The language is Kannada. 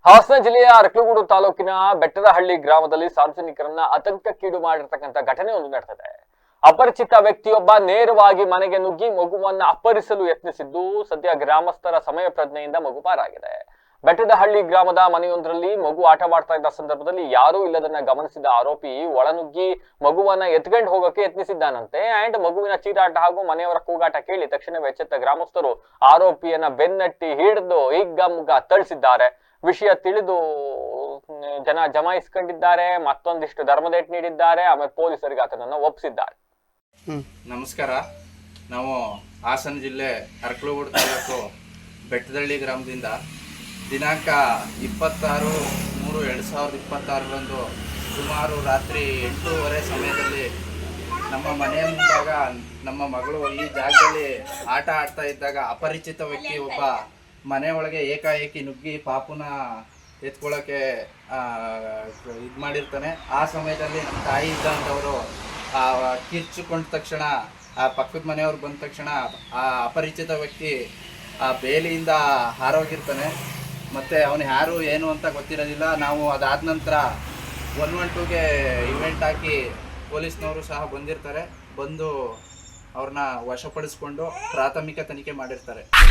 ಹಾಸನ ಜಿಲ್ಲೆಯ ಅರಕಲಗೂಡು ತಾಲೂಕಿನ ಬೆಟ್ಟದಹಳ್ಳಿ ಗ್ರಾಮದಲ್ಲಿ ಸಾರ್ವಜನಿಕರನ್ನ ಆತಂಕಕ್ಕೀಡು ಮಾಡಿರ್ತಕ್ಕಂಥ ಘಟನೆ ಒಂದು ನಡೆದಿದೆ. ಅಪರಿಚಿತ ವ್ಯಕ್ತಿಯೊಬ್ಬ ನೇರವಾಗಿ ಮನೆಗೆ ನುಗ್ಗಿ ಮಗುವನ್ನ ಅಪಹರಿಸಲು ಯತ್ನಿಸಿದ್ದು ಸದ್ಯ ಗ್ರಾಮಸ್ಥರ ಸಮಯ ಪ್ರಜ್ಞೆಯಿಂದ ಮಗು ಪಾರಾಗಿದೆ. ಬೆಟ್ಟದಹಳ್ಳಿ ಗ್ರಾಮದ ಮನೆಯೊಂದರಲ್ಲಿ ಮಗು ಆಟವಾಡ್ತಾ ಇದ್ದ ಸಂದರ್ಭದಲ್ಲಿ ಯಾರೂ ಇಲ್ಲದನ್ನ ಗಮನಿಸಿದ ಆರೋಪಿ ಒಳನುಗ್ಗಿ ಮಗುವನ್ನ ಎತ್ಕೊಂಡು ಹೋಗಕ್ಕೆ ಯತ್ನಿಸಿದ್ದಾನಂತೆ. ಅಂಡ್ ಮಗುವಿನ ಚೀರಾಟ ಹಾಗೂ ಮನೆಯವರ ಕೂಗಾಟ ಕೇಳಿ ತಕ್ಷಣವೇ ಎಚ್ಚೆತ್ತ ಗ್ರಾಮಸ್ಥರು ಆರೋಪಿಯನ್ನ ಬೆನ್ನಟ್ಟಿ ಹಿಡಿದು ಹಿಗ್ಗಮುಗ್ಗ ಥಳಿಸಿದ್ದಾರೆ. ವಿಷಯ ತಿಳಿದು ಜನ ಜಮಾಯಿಸ್ಕೊಂಡಿದ್ದಾರೆ, ಮತ್ತೊಂದಿಷ್ಟು ಧರ್ಮದೇಟ್ ನೀಡಿದ್ದಾರೆ, ಆಮೇಲೆ ಪೊಲೀಸರಿಗೆ ಆತನನ್ನು ಒಪ್ಪಿಸಿದ್ದಾರೆ. ನಮಸ್ಕಾರ. ನಾವು ಹಾಸನ ಜಿಲ್ಲೆ ಅರಕಲಗೂಡು ತಾಲೂಕು ಬೆಟ್ಟದಹಳ್ಳಿ ಗ್ರಾಮದಿಂದ ದಿನಾಂಕ 26/3/2026ರಂದು ಸುಮಾರು ರಾತ್ರಿ 8:30 ಸಮಯದಲ್ಲಿ ನಮ್ಮ ಮನೆಯ ಮುಂದಾಗ ನಮ್ಮ ಮಗಳು ಈ ಜಾಗದಲ್ಲಿ ಆಟ ಆಡ್ತಾ ಇದ್ದಾಗ ಅಪರಿಚಿತ ವ್ಯಕ್ತಿ ಒಬ್ಬ ಮನೆ ಒಳಗೆ ಏಕಾಏಕಿ ನುಗ್ಗಿ ಪಾಪುನ ಎತ್ಕೊಳ್ಳೋಕ್ಕೆ ಇದು ಮಾಡಿರ್ತಾನೆ. ಆ ಸಮಯದಲ್ಲಿ ನಮ್ಮ ತಾಯಿ ಇದ್ದಂಥವರು ಕಿರ್ಚಿಕೊಂಡ ತಕ್ಷಣ ಆ ಪಕ್ಕದ ಮನೆಯವ್ರು ಬಂದ ತಕ್ಷಣ ಆ ಅಪರಿಚಿತ ವ್ಯಕ್ತಿ ಆ ಬೇಲಿಯಿಂದ ಹಾರೋಗಿರ್ತಾನೆ. ಮತ್ತು ಅವನು ಯಾರು ಏನು ಅಂತ ಗೊತ್ತಿರೋದಿಲ್ಲ. ನಾವು ಅದಾದ ನಂತರ 112ಗೆ ಇವೆಂಟ್ ಹಾಕಿ ಪೊಲೀಸ್ನವರು ಸಹ ಬಂದಿರ್ತಾರೆ. ಬಂದು ಅವ್ರನ್ನ ವಶಪಡಿಸ್ಕೊಂಡು ಪ್ರಾಥಮಿಕ ತನಿಖೆ ಮಾಡಿರ್ತಾರೆ.